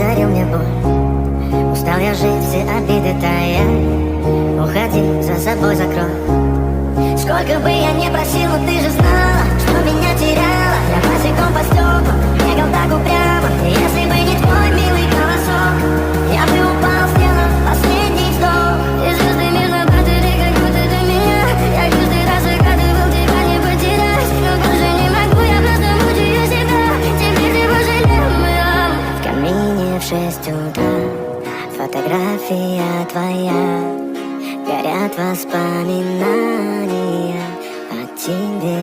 подарил мне боль. Устал я жить, все обиды тая. Уходи, за собой закрой. Сколько бы я не просил, но ты же знала, что меня теряла. Я босиком по стеклам бегал так упрямо. Если бы не твой милый голосок, я бы упал с неба последний вздох. И звезды мирно падали, как будто до меня. Я каждый раз загадывал тебя не потерять, но больше не могу, я просто мучаю себя. Теперь ты пожалел меня. В камине в 6 утра фотография твоя. Горят воспоминания о тебе.